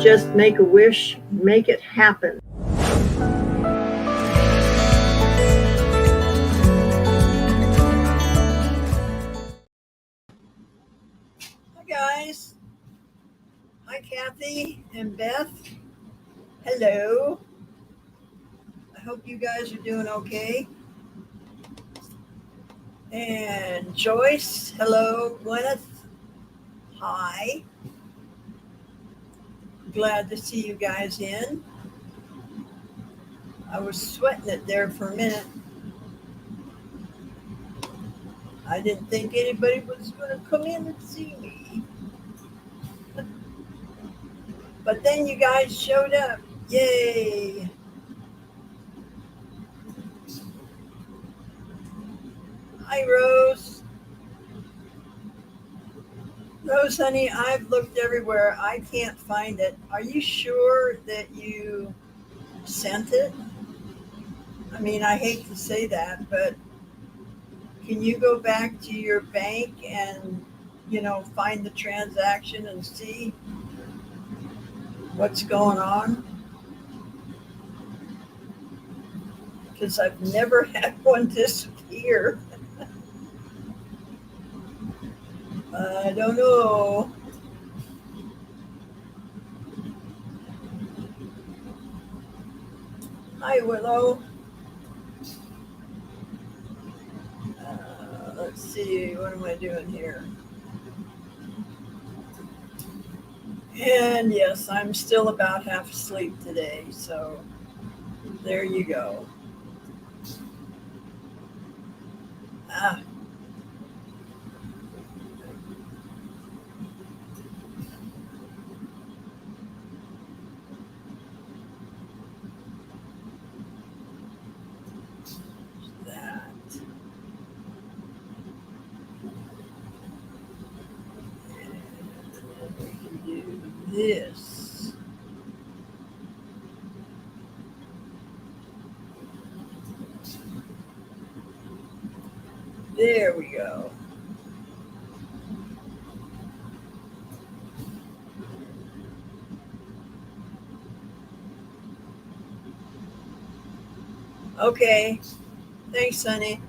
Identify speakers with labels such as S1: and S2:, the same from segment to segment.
S1: just make a wish, make it happen.
S2: Hi guys. Hi Kathy and Beth. Hello. I hope you guys are doing okay. And Joyce, hello. Gwyneth, hi. Glad to see you guys in. I was sweating it there for a minute. I didn't think anybody was going to come in and see me. But then you guys showed up. Yay. Hi, Rose. Rose, honey, I've looked everywhere. I can't find it. Are you sure that you sent it? I mean, I hate to say that, but can you go back to your bank and, find the transaction and see what's going on? Because I've never had one disappear. I don't know. Hi, Willow. Let's see, what am I doing here? And yes, I'm still about half asleep today, so there you go. Ah. That. And we can do this. There we go. Okay. Thanks, honey.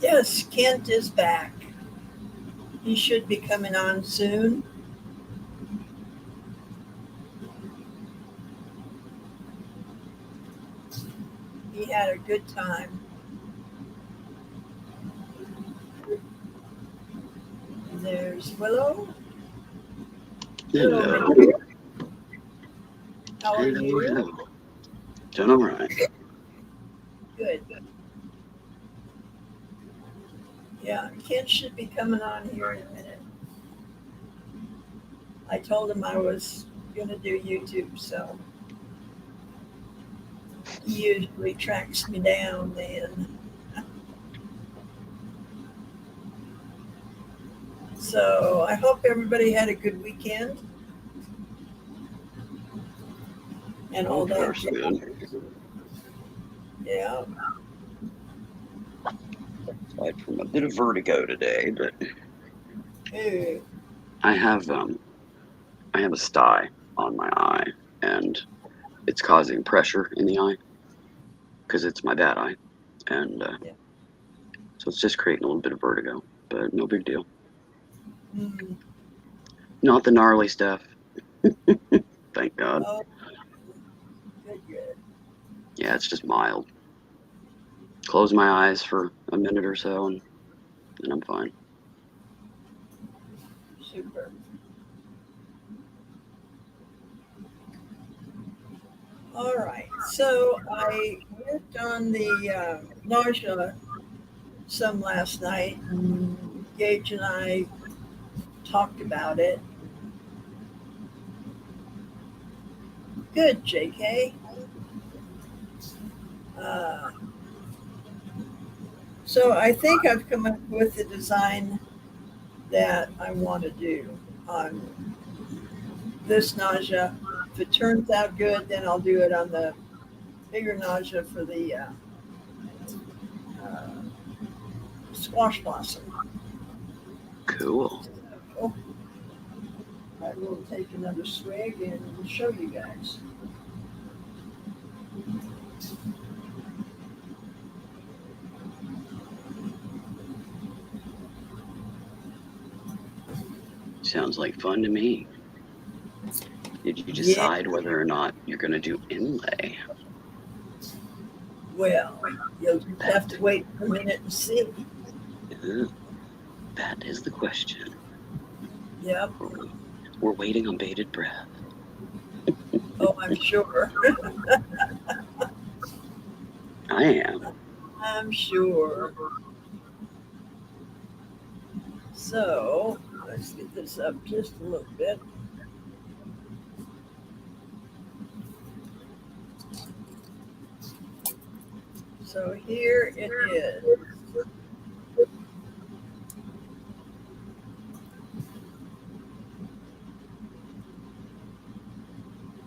S2: Yes, Kent is back. He should be coming on soon. He had a good time. There's Willow.
S3: Hello.
S2: How are you?
S3: Hello. Doing all right.
S2: Good. Yeah, Kent should be coming on here in a minute. I told him I was going to do YouTube, so he usually tracks me down then. So I hope everybody had a good weekend. And all that.
S3: Good.
S2: Yeah.
S3: Aside from a bit of vertigo today, but
S2: Hey.
S3: I have a sty on my eye, and it's causing pressure in the eye because it's my bad eye, and so it's just creating a little bit of vertigo, but no big deal.
S2: Mm-hmm.
S3: Not the gnarly stuff. Thank God.
S2: Oh, good.
S3: Yeah, it's just mild. Close my eyes for a minute or so, and I'm fine.
S2: Super. All right. So I worked on the NAJA some last night, and Gage and I talked about it. Good, JK. So I think I've come up with the design that I want to do on this NAJA. If it turns out good, then I'll do it on the bigger NAJA for the squash blossom.
S3: Cool.
S2: So, I will take another swig and show you guys.
S3: Sounds like fun to me. Did you
S2: Yeah.
S3: decide whether or not you're going to do inlay?
S2: Well, you'll just have to wait a minute and see.
S3: That is the question.
S2: Yep.
S3: We're waiting on bated breath.
S2: Oh, I'm sure.
S3: I am.
S2: I'm sure. So let's get this up just a little bit. So here it is.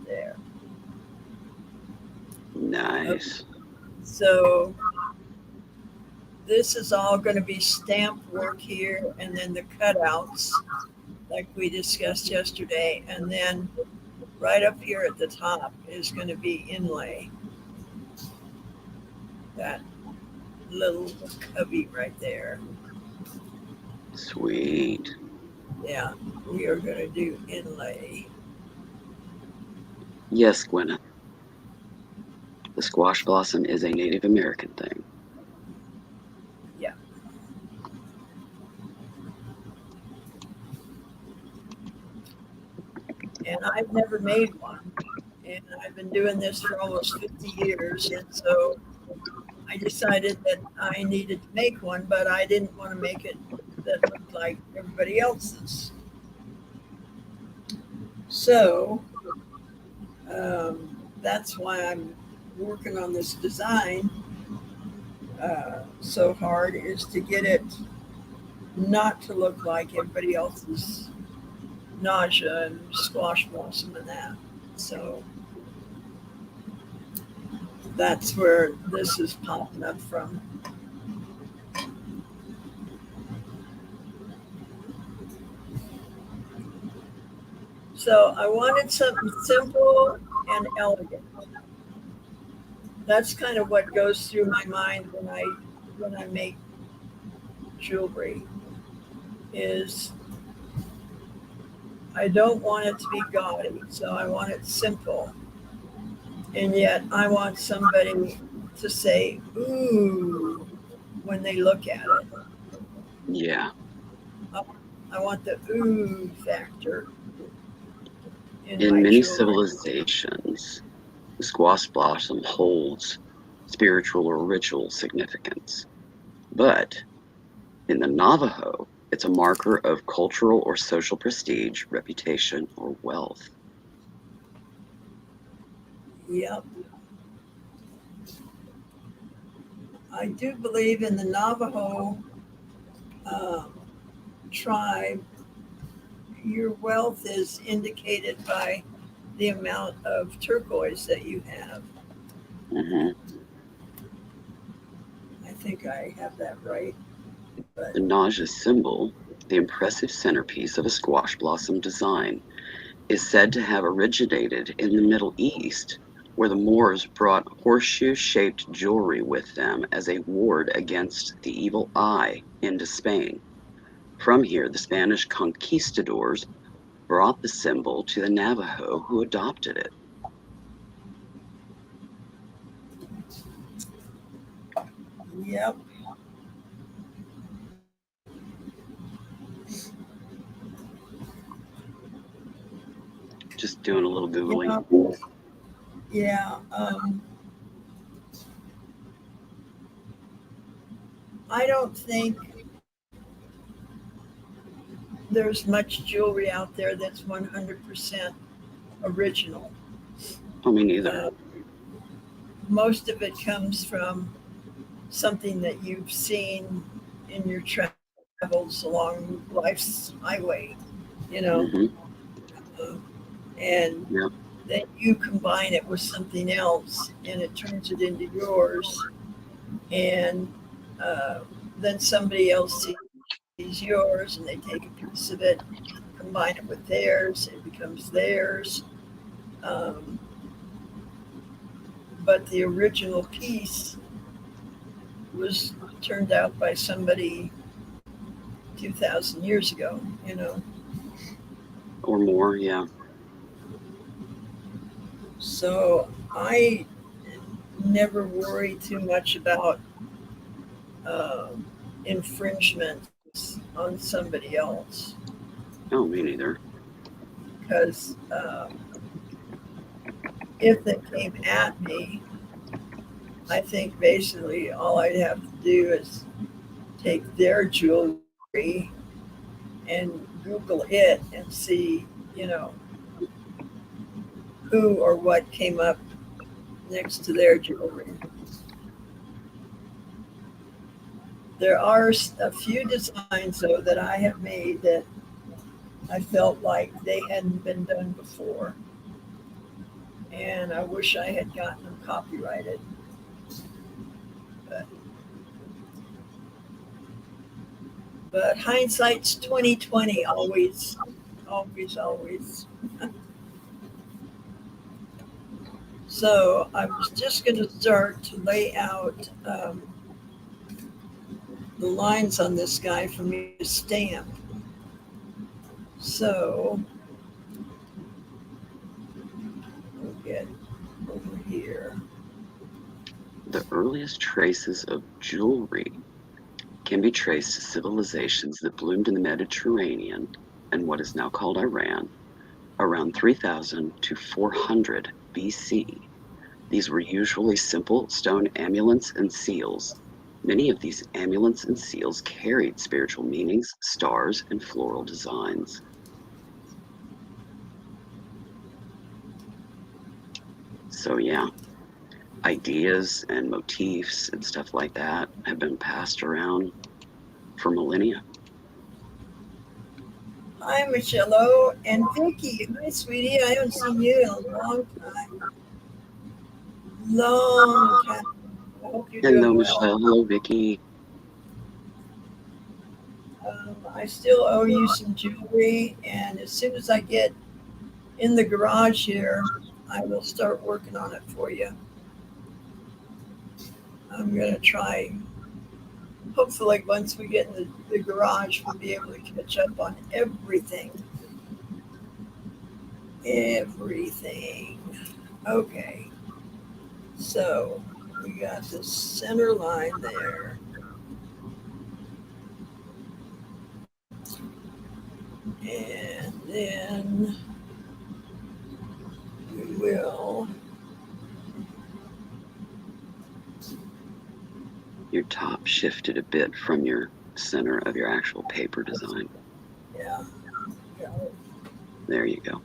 S2: There.
S3: Nice.
S2: So this is all going to be stamp work here, and then the cutouts like we discussed yesterday, and then right up here at the top is going to be inlay. That little cubby right there.
S3: Sweet.
S2: Yeah, we are going to do inlay.
S3: Yes, Gwyneth. The squash blossom is a Native American thing.
S2: Yeah. And I've never made one. And I've been doing this for almost 50 years. And so I decided that I needed to make one, but I didn't want to make it that looked like everybody else's. So that's why I'm working on this design so hard, is to get it not to look like everybody else's NAJA and squash blossom and that. So that's where this is popping up from. So I wanted something simple and elegant. That's kind of what goes through my mind when I make jewelry, is I don't want it to be gaudy, so I want it simple. And yet I want somebody to say, ooh, when they look at it.
S3: Yeah.
S2: I want the ooh factor.
S3: In many civilizations, the squash blossom holds spiritual or ritual significance. But in the Navajo, it's a marker of cultural or social prestige, reputation, or wealth.
S2: Yep. I do believe in the Navajo tribe, your wealth is indicated by the amount of turquoise that you have.
S3: Mm-hmm.
S2: I think I have that right. But
S3: The NAJA symbol, the impressive centerpiece of a squash blossom design, is said to have originated in the Middle East, where the Moors brought horseshoe-shaped jewelry with them as a ward against the evil eye into Spain. From here, the Spanish conquistadors brought the symbol to the Navajo, who adopted it.
S2: yep.
S3: Just doing a little Googling.
S2: Yeah. I don't think there's much jewelry out there that's 100% original.
S3: Oh, me neither.
S2: Most of it comes from something that you've seen in your travels along life's highway, you know.
S3: Mm-hmm.
S2: And
S3: Yep.
S2: then you combine it with something else and it turns it into yours. And then somebody else sees yours and they take a piece of it combine it with theirs, it becomes theirs. Um, but the original piece was turned out by somebody 2,000 years ago, you know.
S3: Or more, yeah.
S2: So I never worry too much about infringements on somebody else
S3: No, me neither.
S2: because if they came at me, I think basically all I'd have to do is take their jewelry and Google it and see, you know, who or what came up next to their jewelry. There are a few designs, though, that I have made that I felt like they hadn't been done before. And I wish I had gotten them copyrighted. But hindsight's 2020 always, always, always. So I was just going to start to lay out the lines on this guy for me to stamp. So we'll get over here.
S3: The earliest traces of jewelry can be traced to civilizations that bloomed in the Mediterranean and what is now called Iran around 3000 to 400 BC. These were usually simple stone amulets and seals. Many of these amulets and seals carried spiritual meanings, stars, and floral designs. So yeah, ideas and motifs and stuff like that have been passed around for millennia.
S2: Hi, Michelle and Vicky. Hi, sweetie. I haven't seen you in a long time. Long time. I hope you're
S3: Hello,
S2: doing well.
S3: Michelle. Hello, Vicky.
S2: I still owe you some jewelry, and as soon as I get in the garage here, I will start working on it for you. I'm going to try. Hopefully, once we get in the garage, we'll be able to catch up on everything. Everything. Okay. So we got the center line there. And then we will.
S3: Your top shifted a bit from your center of your actual paper design.
S2: Yeah.
S3: There you go.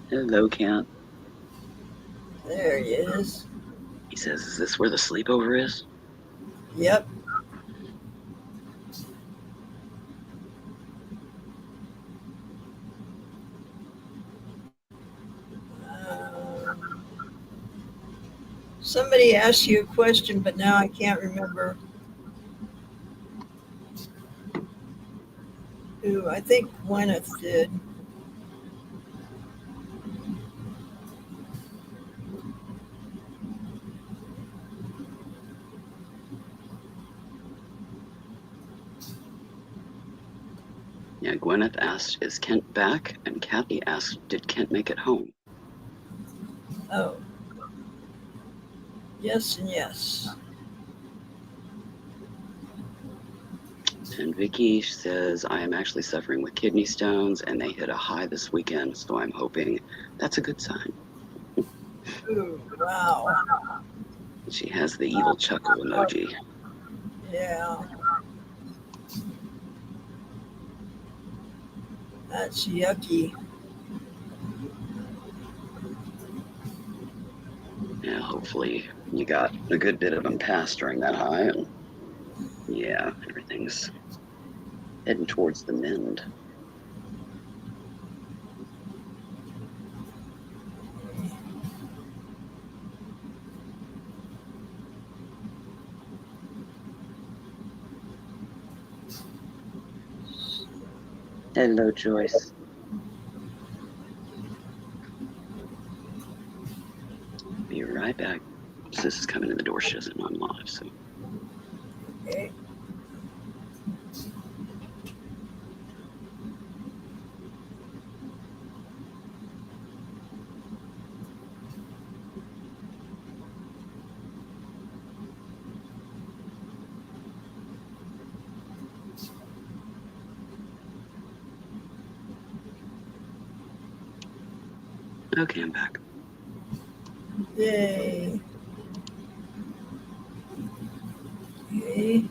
S3: Hello, Cat.
S2: There he is.
S3: He says, is this where the sleepover is?
S2: Yep. Somebody asked you a question, but now I can't remember who. I think Gwyneth did.
S3: Yeah, Gwyneth asked, is Kent back? And Kathy asked, did Kent make it home?
S2: Oh. Yes and yes.
S3: And Vicky says, I am actually suffering with kidney stones and they hit a high this weekend, so I'm hoping that's a good sign.
S2: Ooh, wow.
S3: She has the evil chuckle emoji.
S2: Yeah. That's yucky.
S3: Yeah, hopefully you got a good bit of them passed during that high, and yeah, everything's heading towards the mend. Hello, Joyce. Be right back. Sis is coming in the door. She doesn't know I'm live, so.
S2: Okay.
S3: Okay, I'm back.
S2: Yay. Okay.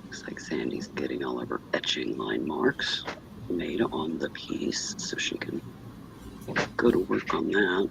S3: Looks like Sandy's getting all of her etching line marks made on the piece so she can go to work on that.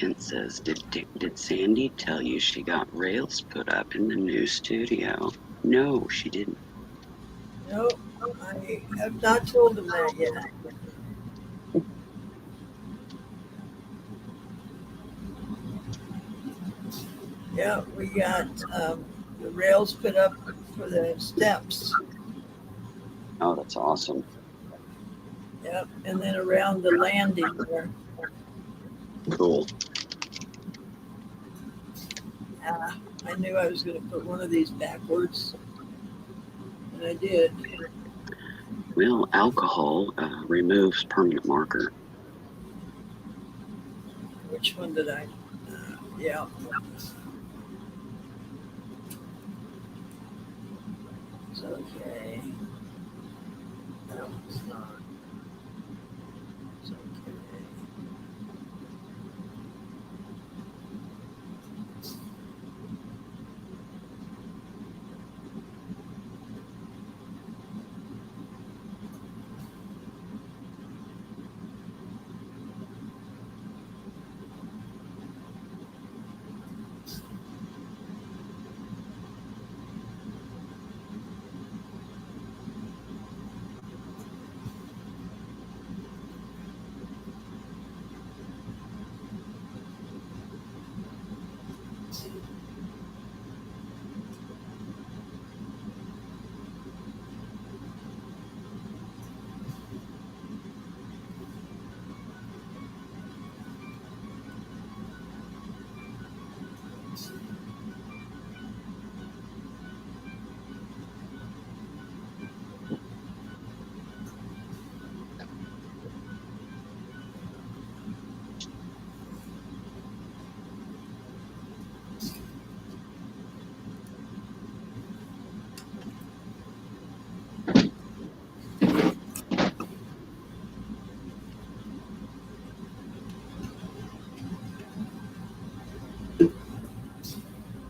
S3: Kent says, did Sandy tell you she got rails put up in the new studio? No, she didn't.
S2: No, I have not told him that yet. Yeah, we got the rails put up for the steps.
S3: Oh, that's awesome.
S2: Yep, and then around the landing there.
S3: Cool.
S2: I knew I was going to put one of these backwards, and I did.
S3: Well, alcohol removes permanent marker.
S2: Which one did I? Yeah. It's okay. No, it's not. It's okay.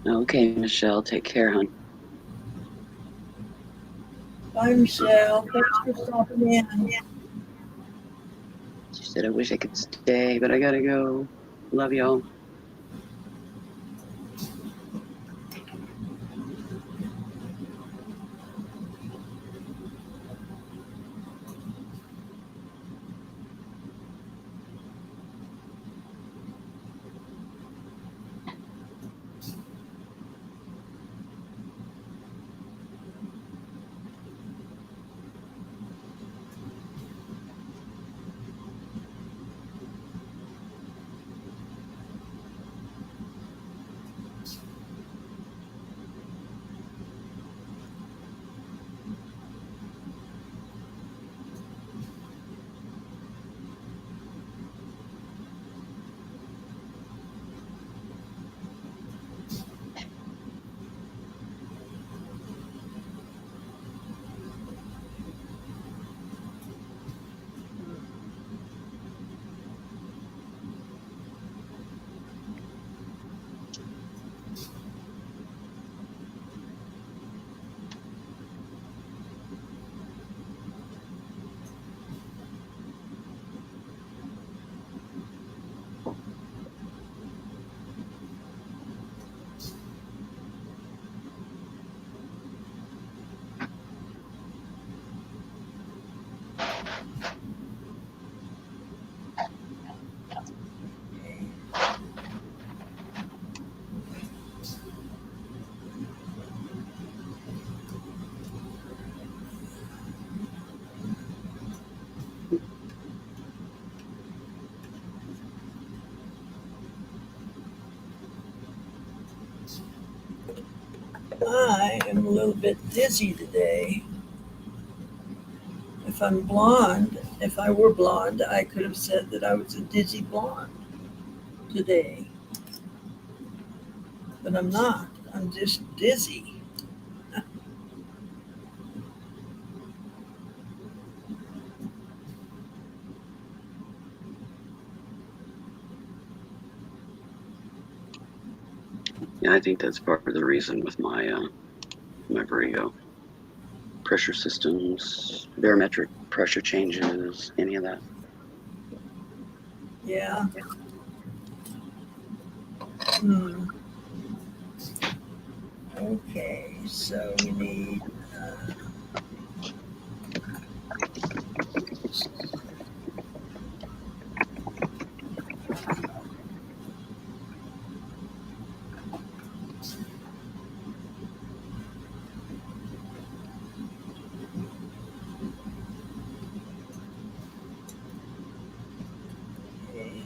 S3: Okay, Michelle, take care, hon.
S2: Bye, Michelle. Thanks for stopping in.
S3: She said, I wish I could stay, but I gotta go. Love y'all.
S2: I am a little bit dizzy today. If I were blonde, I could have said that I was a dizzy blonde today. But I'm not. I'm just dizzy.
S3: Yeah, I think that's part of the reason with my my Virgo. Pressure systems, barometric pressure changes, any of that.
S2: Yeah. Hmm. Okay, so we need. Okay.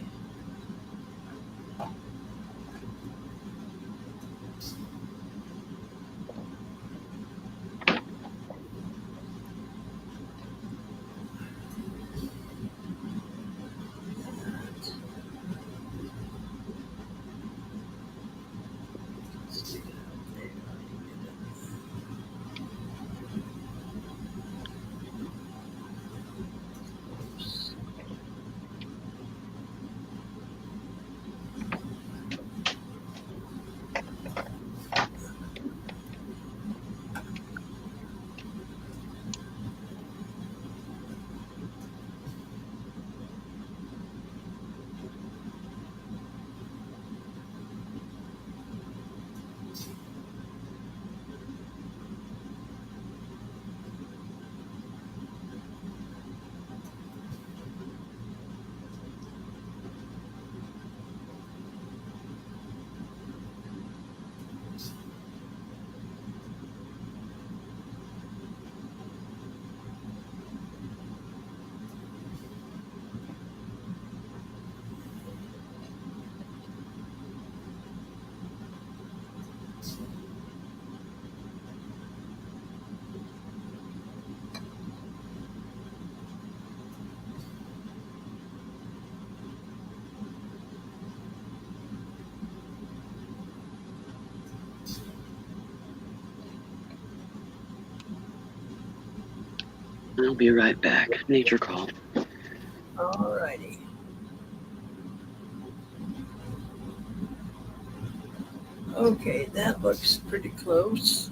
S3: I'll be right back. Nature call.
S2: Alrighty. Okay, that looks pretty close.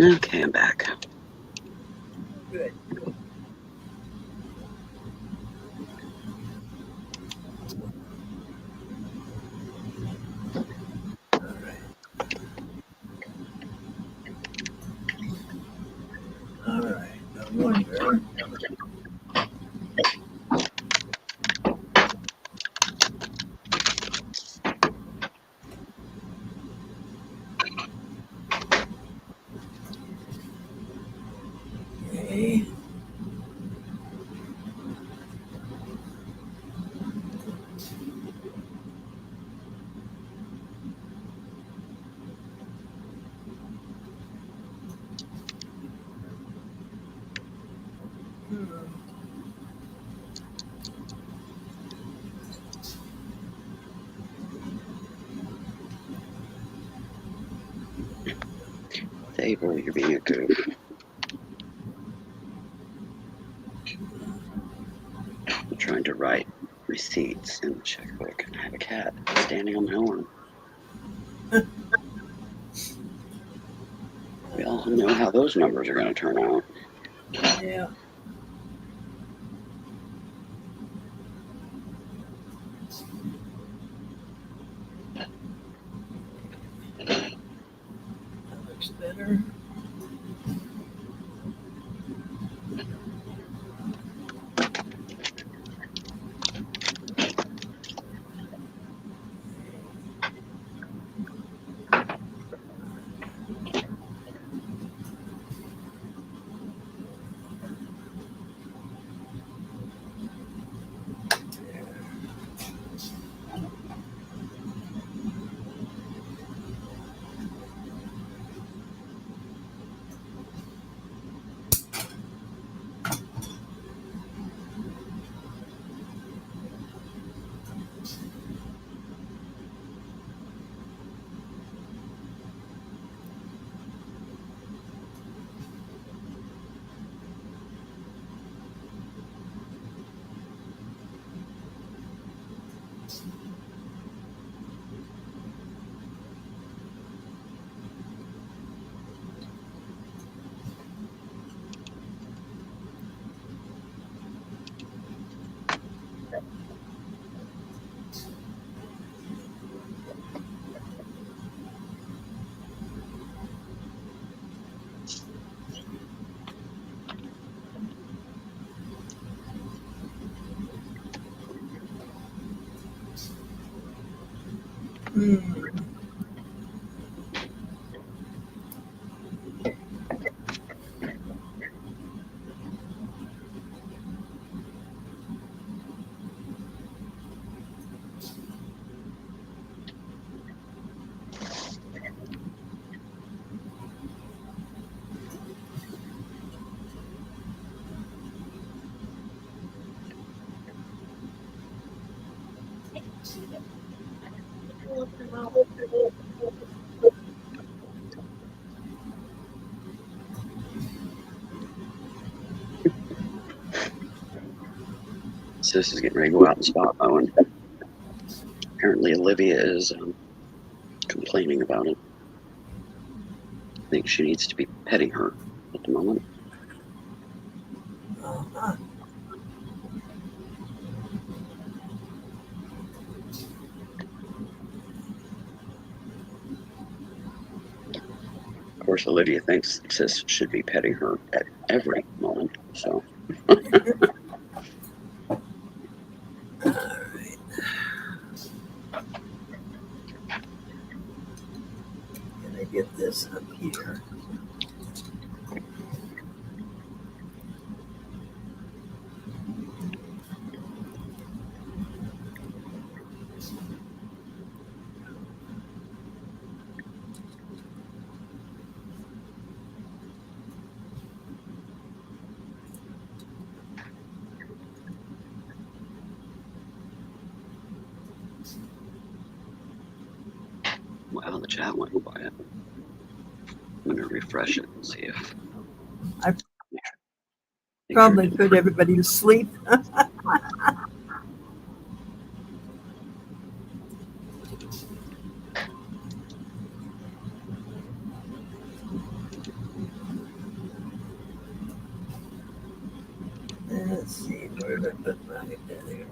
S3: Okay, I'm back.
S2: Good.
S3: Disable, you're being a goof. I'm trying to write receipts in the checkbook, and I have a cat standing on my arm. We all know how those numbers are going to turn out.
S2: Yeah. That looks better.
S3: Sis is getting ready to go out and spot mowing. Apparently Olivia is complaining about it. I think she needs to be petting her at the moment.
S2: Uh-huh.
S3: Of course, Olivia thinks Sis should be petting her at every moment, so.
S2: All right. Can I get this up here?
S3: Wow, the chat went quiet. I'm going to refresh it and see if.
S2: I Probably put everybody to sleep. Let's see, where did I put my there?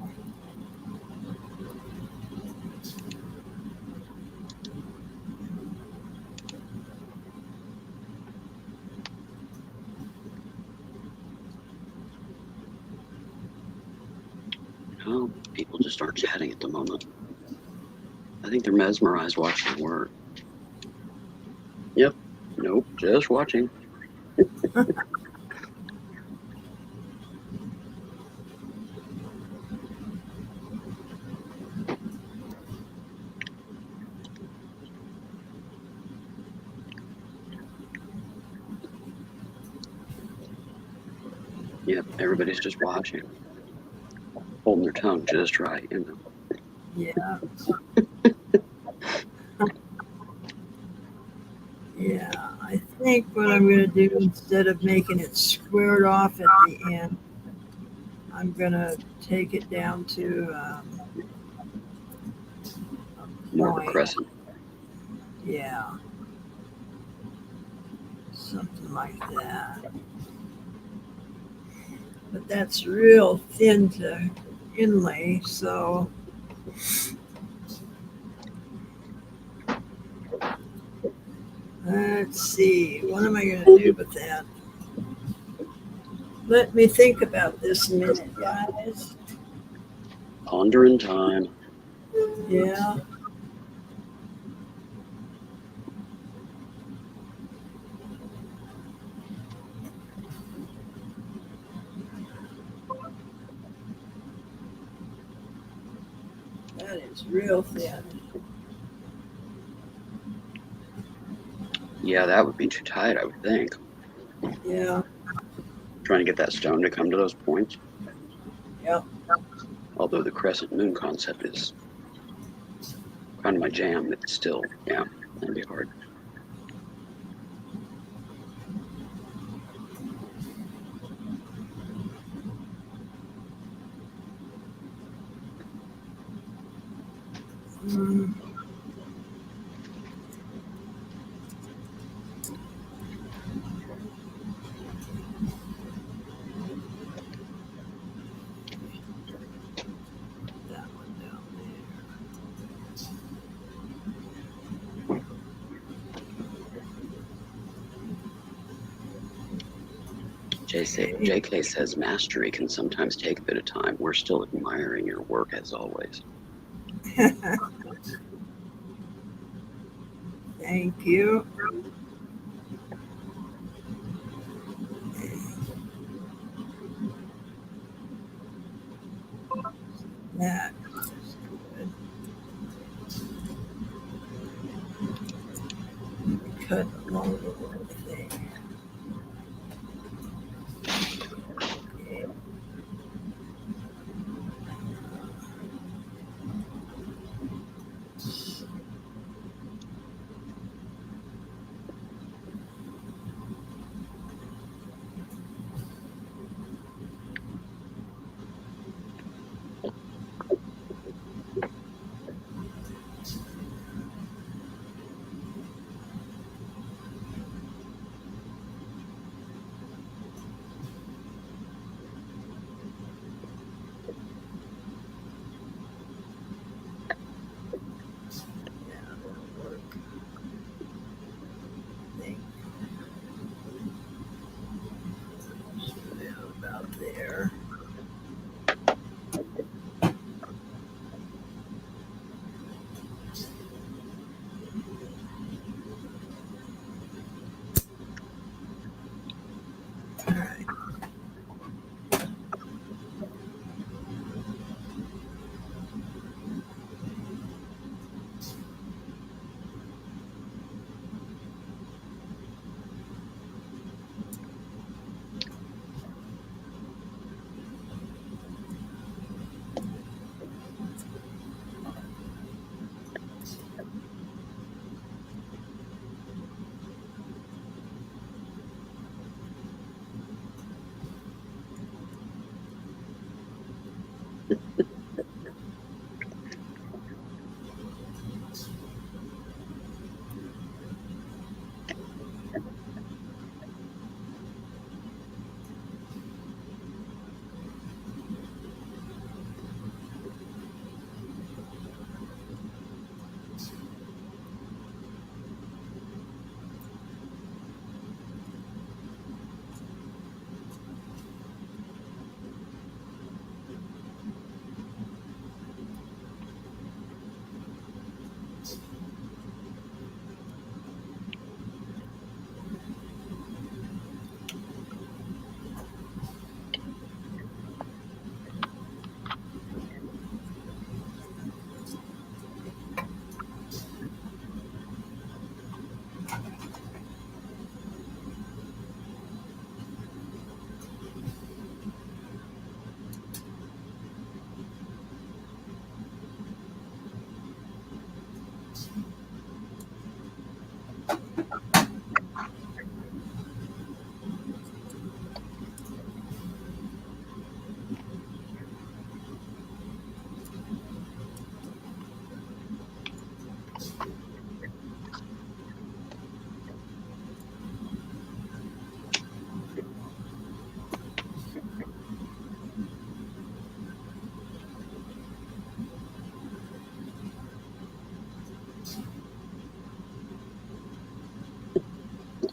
S3: Oh, people just aren't chatting at the moment. I think they're mesmerized watching it work. Yep. Nope, just watching. Yep, everybody's just watching. Holding their tongue just right, you know.
S2: Yeah. Yeah, I think what I'm going to do, instead of making it squared off at the end, I'm going to take it down to a
S3: More of a
S2: point.
S3: crescent.
S2: Yeah. Something like that. But that's real thin to inlay, so let's see. What am I going to do with that? Let me think about this a minute, guys.
S3: Pondering time.
S2: Yeah. That is real thin.
S3: Yeah, that would be too tight, I would think.
S2: Yeah.
S3: Trying to get that stone to come to those points.
S2: Yep.
S3: Although the crescent moon concept is kind of my jam, it's still, yeah, that'd be hard.
S2: Mm. That one down
S3: JK says mastery can sometimes take a bit of time. We're still admiring your work as always.
S2: there. Thank you. That is good. Cut along the little thing. Okay. Yeah, that'll work. Think. Yeah, about there. All right.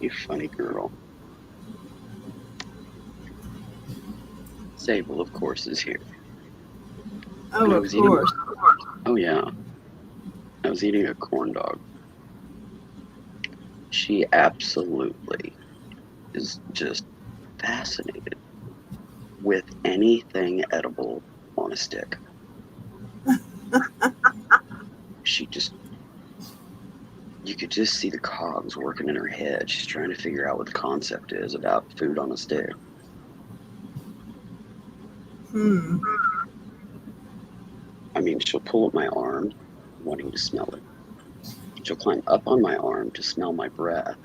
S3: You funny girl. Sable, of course, is here.
S2: Oh,
S3: And I
S2: of
S3: was
S2: course.
S3: Oh, yeah. I was eating a corn dog. She absolutely is just fascinated with anything edible on a stick. She just, you could just see the cogs working in her head. She's trying to figure out what the concept is about food on a stick.
S2: Hmm.
S3: I mean, she'll pull at my arm, wanting to smell it. She'll climb up on my arm to smell my breath.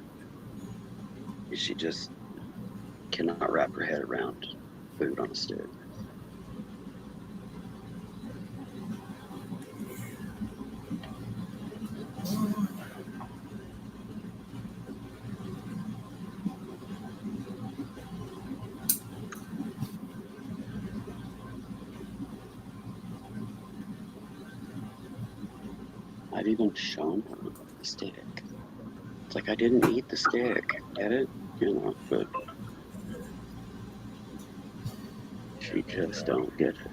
S3: She just cannot wrap her head around food on a stick. I've even shown her the stick. It's like I didn't eat the stick. Get it? You know, but she just don't get it.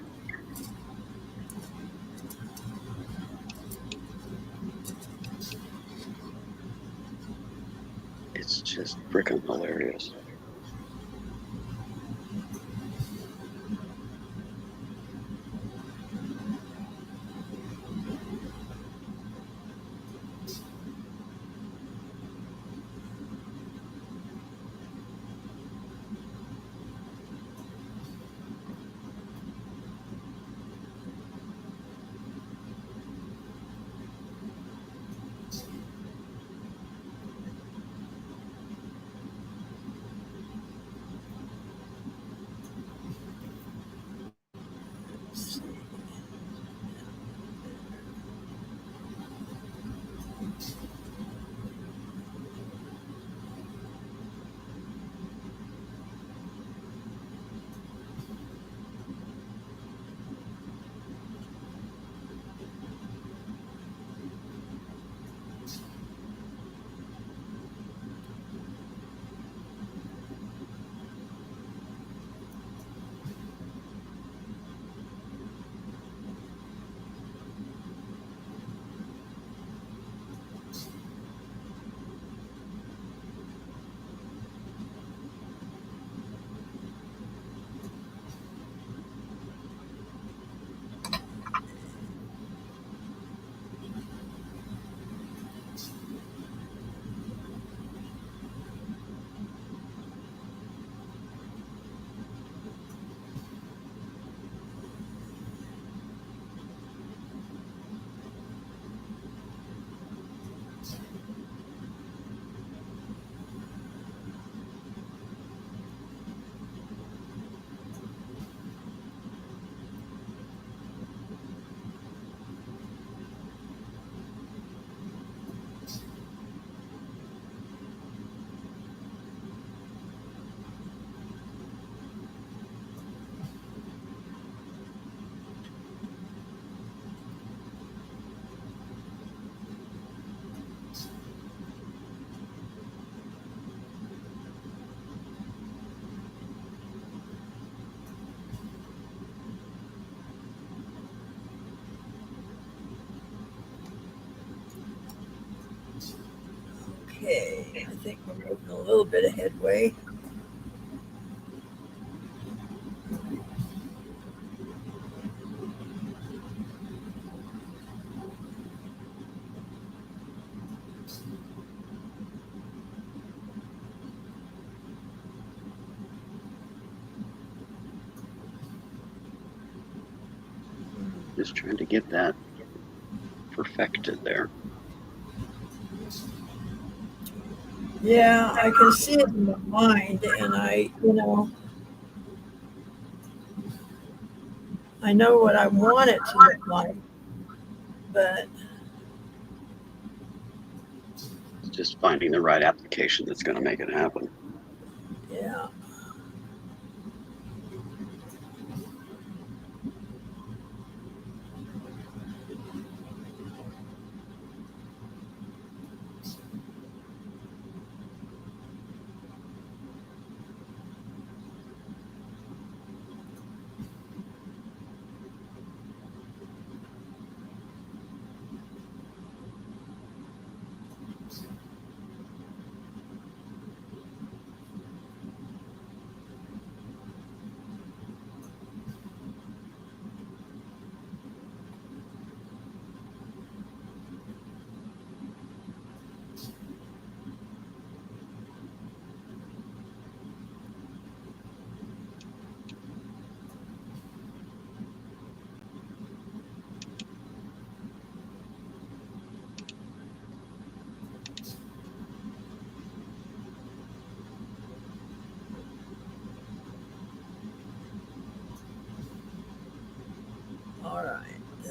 S3: It's just freaking hilarious.
S2: Okay, I think we're moving a little bit of headway.
S3: Just trying to get that perfected there.
S2: Yeah, I can see it in my mind, and I know what I want it to look like, but
S3: It's just finding the right application that's going to make it happen.
S2: yeah.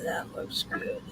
S2: That looks good.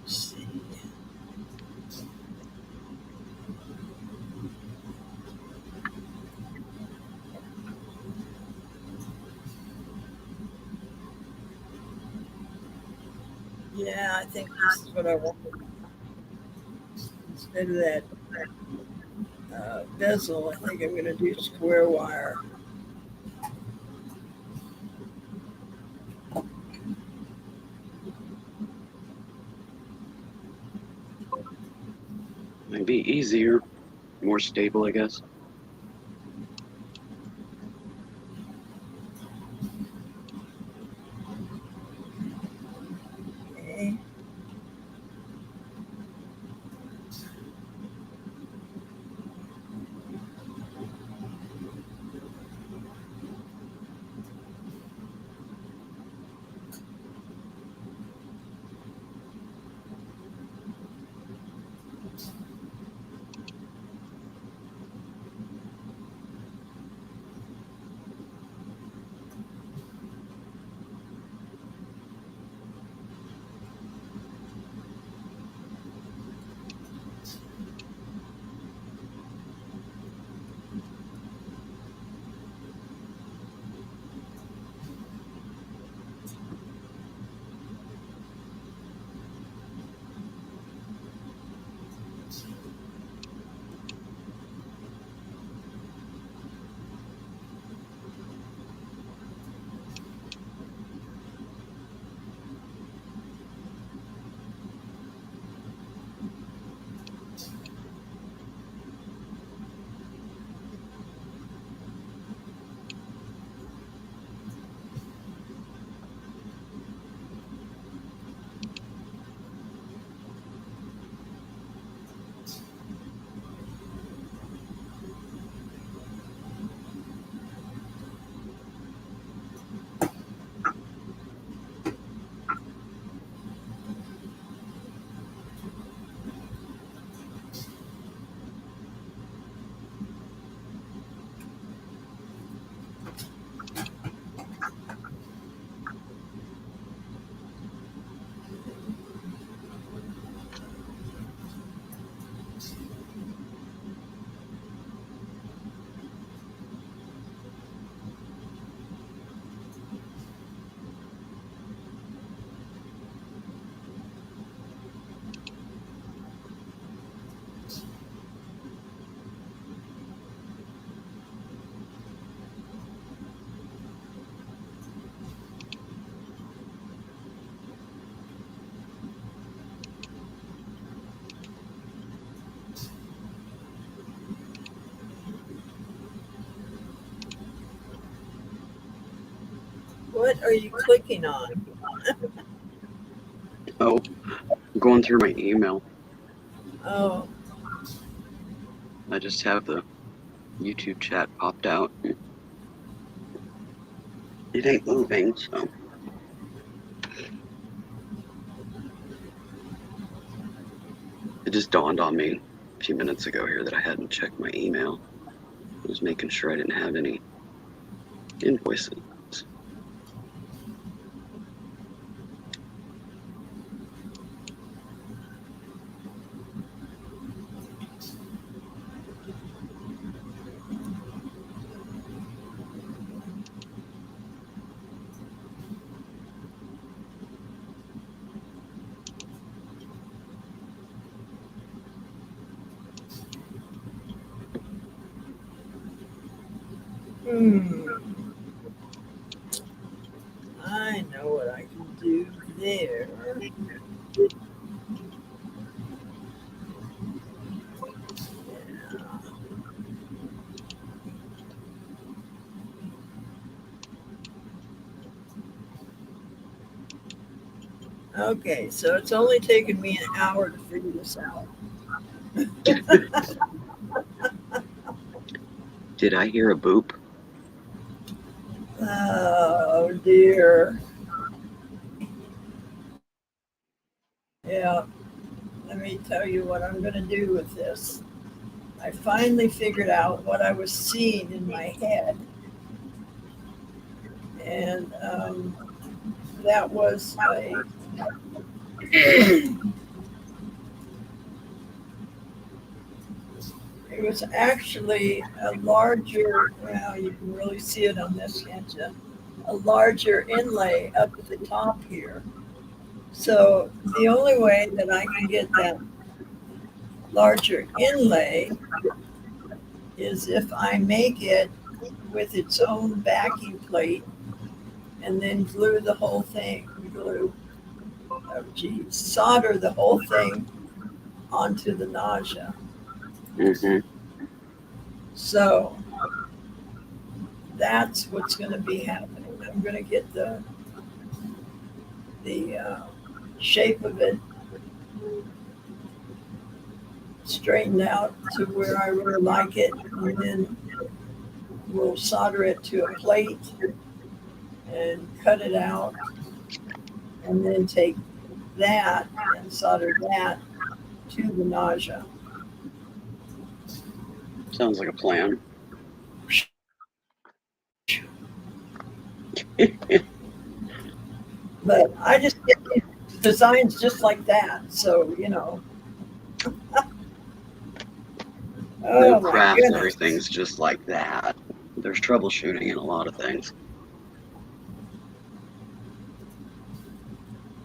S2: Let's see. Yeah, I think this is what I want. Instead of that bezel, I think I'm going to do square wire.
S3: Might be easier, more stable, I guess.
S2: Okay. What are you clicking on?
S3: Oh, I'm going through my email.
S2: Oh,
S3: I just have the YouTube chat popped out. It ain't moving, so. It just dawned on me a few minutes ago here that I hadn't checked my email. I was making sure I didn't have any invoices.
S2: I know what I can do there. Okay, so it's only taken me an hour to figure this out.
S3: Did I hear a boop?
S2: Oh dear. Yeah, let me tell you what I'm going to do with this. I finally figured out what I was seeing in my head. And that was it was actually a larger, well, you can really see it on this, can't you? A larger inlay up at the top here. So the only way that I can get that larger inlay is if I make it with its own backing plate and then glue the whole thing, solder the whole thing onto the NAJA.
S3: Mm-hmm.
S2: So that's what's going to be happening. I'm going to get the shape of it straightened out to where I really like it, and then we'll solder it to a plate and cut it out, and then take that and solder that to the NAJA.
S3: Sounds like a plan.
S2: But I just get designs just like that, so you know.
S3: No
S2: Oh my
S3: crap,
S2: goodness.
S3: everything's just like that. There's troubleshooting in a lot of things.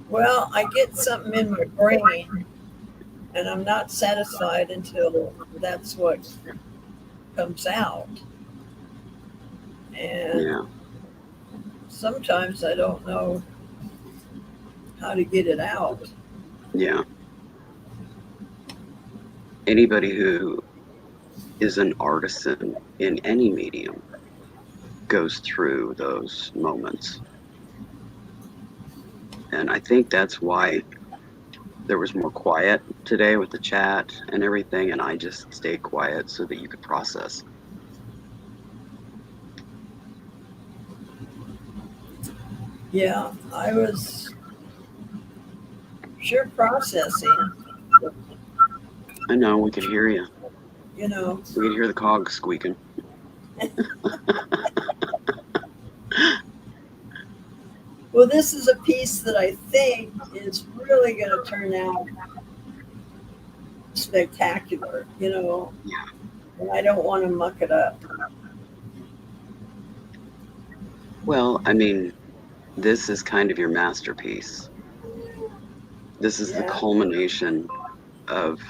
S2: Well, I get something in my brain, and I'm not satisfied until that's what comes out. And
S3: Yeah.
S2: sometimes I don't know how to get it out.
S3: Yeah. Anybody who is an artisan in any medium goes through those moments. And I think that's why there was more quiet today with the chat and everything, and I just stayed quiet so that you could process.
S2: Yeah, I was sure processing,
S3: I know, we could hear you.
S2: you know.
S3: We could hear the cogs squeaking.
S2: Well, this is a piece that I think is really going to turn out spectacular, you know.
S3: Yeah.
S2: And I don't want to muck it up.
S3: Well, I mean, this is kind of your masterpiece. This is the
S2: Yeah.
S3: culmination of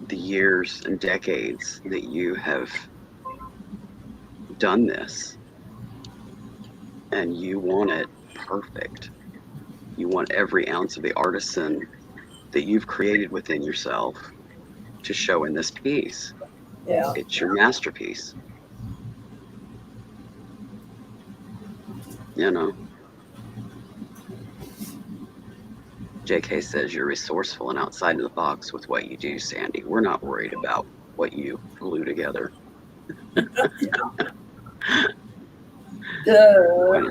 S3: the years and decades that you have done this. And you want it perfect. You want every ounce of the artisan that you've created within yourself to show in this piece.
S2: Yeah.
S3: It's your masterpiece. You know, JK says you're resourceful and outside of the box with what you do, Sandy. We're not worried about what you glue together.
S2: Duh.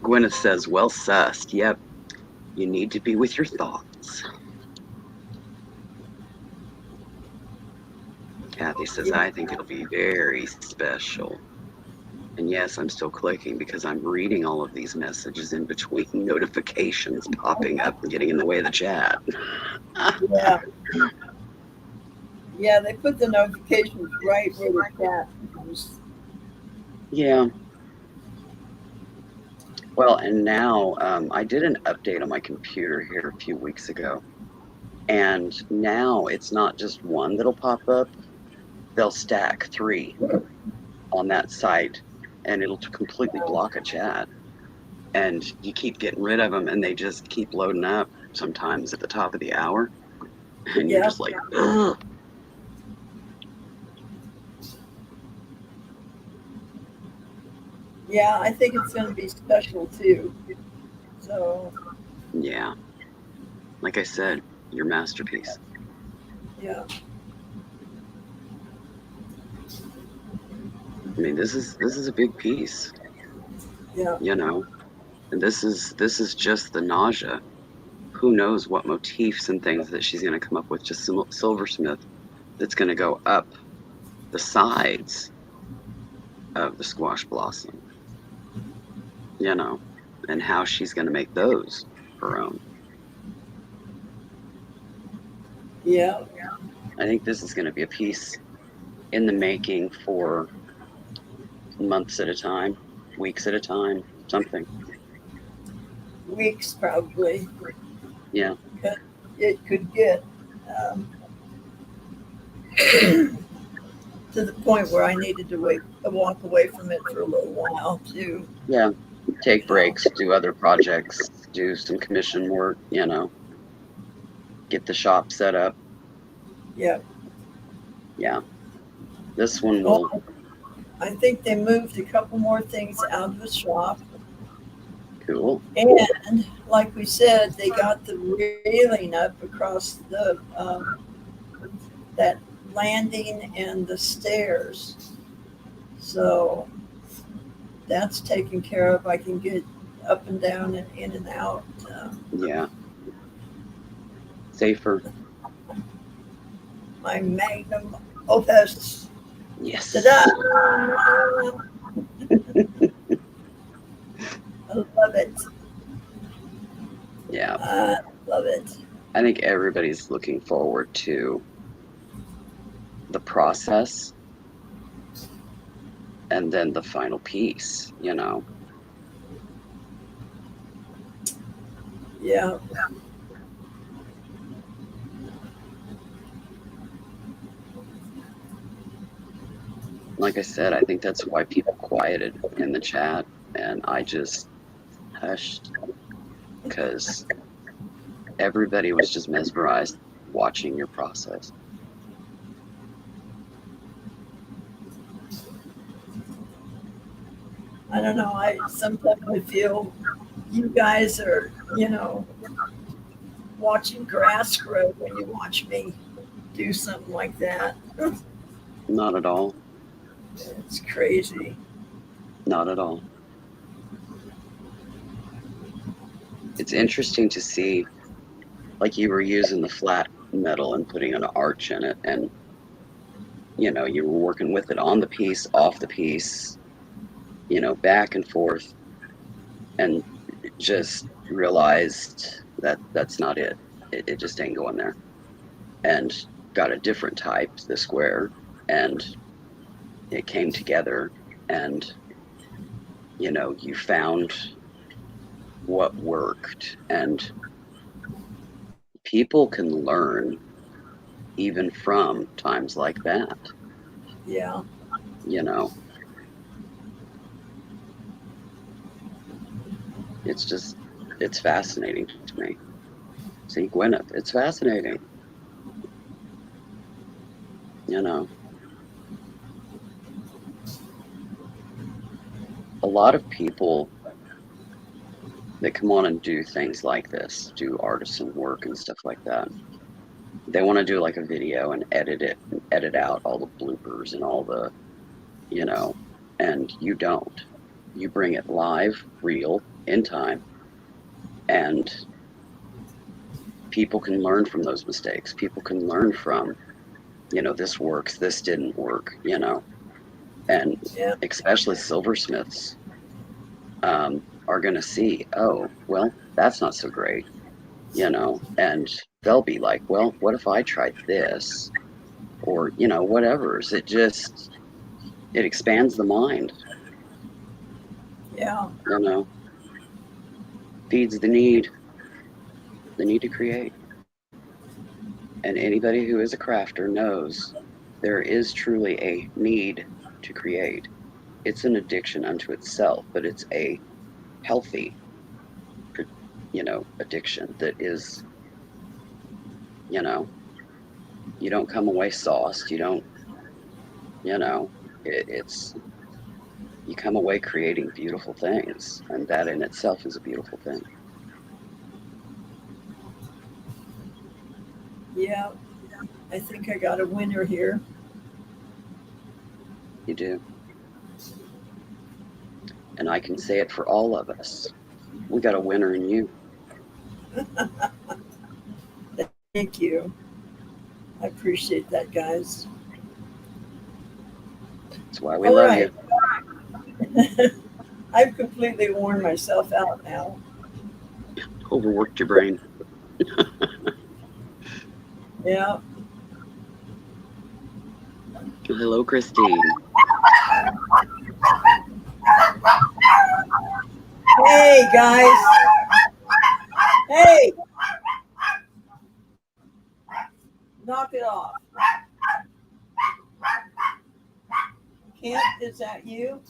S3: Gwyneth says, well sussed. Yep, you need to be with your thoughts. Kathy says, I think it'll be very special. And yes, I'm still clicking because I'm reading all of these messages in between notifications popping up and getting in the way of the chat.
S2: Yeah. Yeah, they put the notifications right where the chat comes.
S3: Yeah. Well, and now I did an update on my computer here a few weeks ago. And now it's not just one that'll pop up. They'll stack 3 on that site and it'll completely block a chat. And you keep getting rid of them and they just keep loading up sometimes at the top of the hour. And you're
S2: Yeah.
S3: just like, ugh.
S2: Yeah, I think it's going to be special too. So,
S3: Yeah. Like I said, your masterpiece.
S2: yeah.
S3: I mean, this is a big piece,
S2: Yeah.
S3: you know. And this is just the NAJA. Who knows what motifs and things that she's going to come up with, just some silversmith that's going to go up the sides of the squash blossom, you know, and how she's going to make those her own.
S2: Yeah.
S3: I think this is going to be a piece in the making for months at a time, weeks at a time, something.
S2: Weeks probably.
S3: Yeah.
S2: It could get to the point where I needed to walk away from it for a little while too.
S3: Yeah. Take breaks, do other projects, do some commission work, you know, get the shop set up.
S2: Yeah.
S3: Yeah. This one will.
S2: Well, I think they moved a couple more things out of the shop.
S3: Cool.
S2: And like we said, they got the railing up across the that landing and the stairs. So that's taken care of. I can get up and down and in and out.
S3: Yeah. Safer.
S2: My magnum opus.
S3: Yes.
S2: Ta-da! I love it.
S3: Yeah.
S2: I love it.
S3: I think everybody's looking forward to the process and then the final piece, you know.
S2: Yeah.
S3: Like I said, I think that's why people quieted in the chat and I just hushed because everybody was just mesmerized watching your process.
S2: I don't know. Sometimes I feel you guys are, watching grass grow when you watch me do something like that.
S3: Not at all.
S2: It's crazy.
S3: Not at all. It's interesting to see, like you were using the flat metal and putting an arch in it, and you know, you were working with it on the piece, off the piece, you know, back and forth, and just realized that that's not it. It just ain't going there. And got a different type, the square, and it came together, and you know, you found what worked, and people can learn even from times like that.
S2: Yeah.
S3: You know, it's fascinating to me. See, Gwyneth, it's fascinating. You know, a lot of people that come on and do things like this, do artisan work and stuff like that. They want to do like a video and edit it and edit out all the bloopers and all the, you know, and you don't. You bring it live, real, in time, and people can learn from those mistakes. People can learn from, you know, this works, this didn't work, you know, and
S2: Yeah.
S3: especially silversmiths are going to see, oh, well, that's not so great, you know, and they'll be like, well, what if I tried this? Or, you know, whatever's. It expands the mind,
S2: Yeah.
S3: you know, feeds the need to create. And anybody who is a crafter knows there is truly a need to create. It's an addiction unto itself, but it's a healthy, you know, addiction that is, you know, you don't come away sauced. You don't, you know, it's, you come away creating beautiful things. And that in itself is a beautiful thing.
S2: Yeah. I think I got a winner here.
S3: You do. And I can say it for all of us. We got a winner in you.
S2: Thank you. I appreciate that, guys.
S3: That's why we love you.
S2: I've completely worn myself out now.
S3: Overworked your brain.
S2: Yeah.
S3: Hello, Christine.
S2: Hey, guys. Hey. Knock it off. Kent, is that you?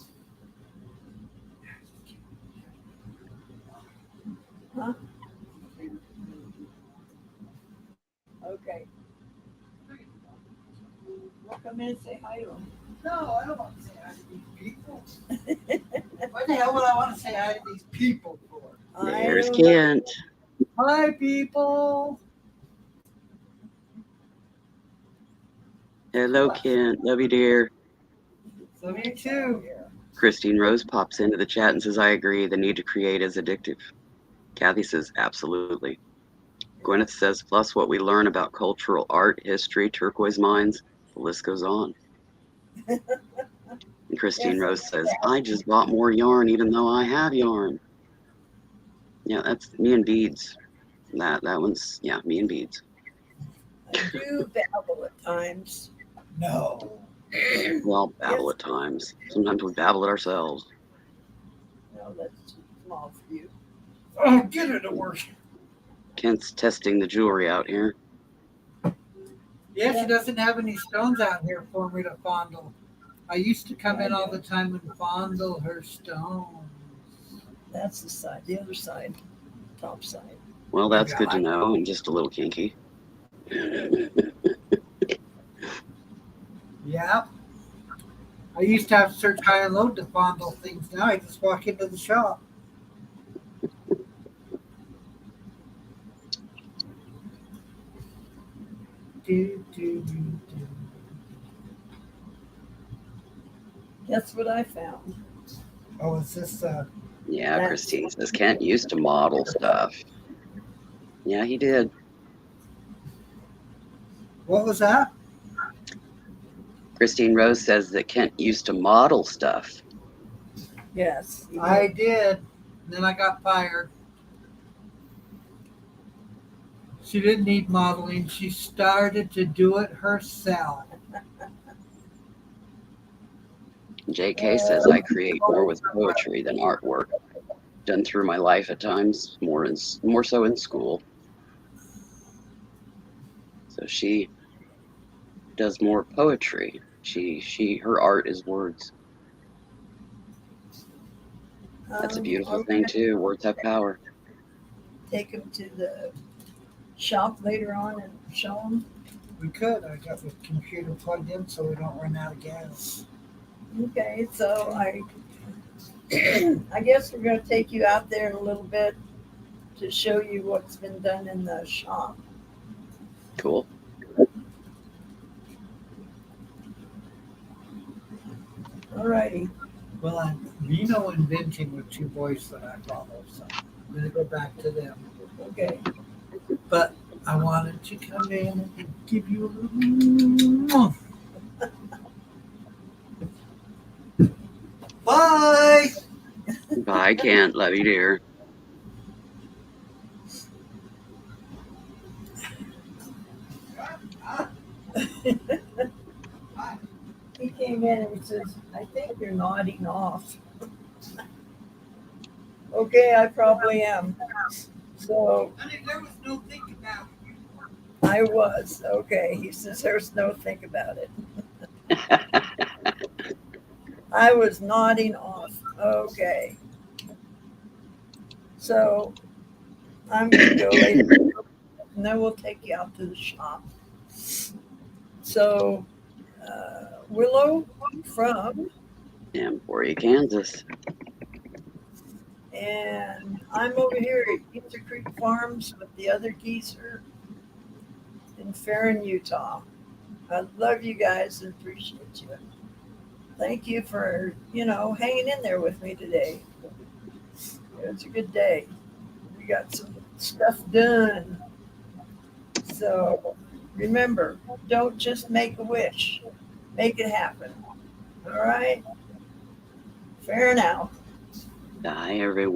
S2: Huh? Okay. Well, come in and say hi to him.
S4: No, I don't want to say hi to these people. What the hell would I want to say hi to these people for?
S3: There's
S2: I don't know.
S3: Kent.
S4: Hi, people.
S3: Hello, Kent. Love you, dear.
S4: So me too.
S3: Christine Rose pops into the chat and says, I agree. The need to create is addictive. Kathy says, absolutely. Gwyneth says, plus what we learn about cultural art, history, turquoise mines, the list goes on. And Christine Rose says, I just bought more yarn even though I have yarn. Yeah, that's me and beads. That one's, yeah, me and beads.
S2: I do babble at times.
S4: No.
S3: We all babble at times. Sometimes we babble at ourselves.
S2: No, that's too small for you.
S4: Oh, get it to work.
S3: Kent's testing the jewelry out here.
S4: Yeah, she doesn't have any stones out here for me to fondle. I used to come in all the time and fondle her stones.
S2: That's the side, the other side, top side.
S3: Well, that's good to know, and just a little kinky.
S4: Yeah. I used to have to search high and low to fondle things. Now I just walk into the shop. Do.
S2: That's what I found.
S4: Oh, is this
S3: Yeah,
S2: That's-
S3: Christine says Kent used to model stuff. Yeah, he did.
S4: what was that?
S3: Christine Rose says that Kent used to model stuff.
S2: Yes.
S4: I did. Then I got fired. She didn't need modeling. She started to do it herself.
S3: JK says I create more with poetry than artwork. Done through my life at times, more so in school. So she does more poetry. Her art is words. That's a beautiful
S2: okay.
S3: thing too. Words have power.
S2: Take them to the shop later on and show them.
S4: We could. I got the computer plugged in so we don't run out of gas.
S2: Okay, so I guess we're going to take you out there in a little bit to show you what's been done in the shop.
S3: Cool.
S2: Alrighty.
S4: Well, I'm Reno Inventing with two boys that I follow, so I'm gonna go back to them.
S2: Okay.
S4: But I wanted to come in and give you a little. Bye.
S3: Bye, Kent. Love you, dear.
S2: He came in and he says, I think you're nodding off. Okay, I probably am. So
S4: Honey, there was no think about it.
S2: I was. Okay. He says, there's no think about it. I was nodding off. Okay. So I'm going to go later. And then we'll take you out to the shop. So, Willow from,
S3: Emporia, Kansas.
S2: and I'm over here at Geezer Creek Farms with the other geezer in Farron, Utah. I love you guys and appreciate you. Thank you for, hanging in there with me today. It's a good day. We got some stuff done. So remember, don't just make a wish. Make it happen. All right? Fair now.
S3: Bye, everyone.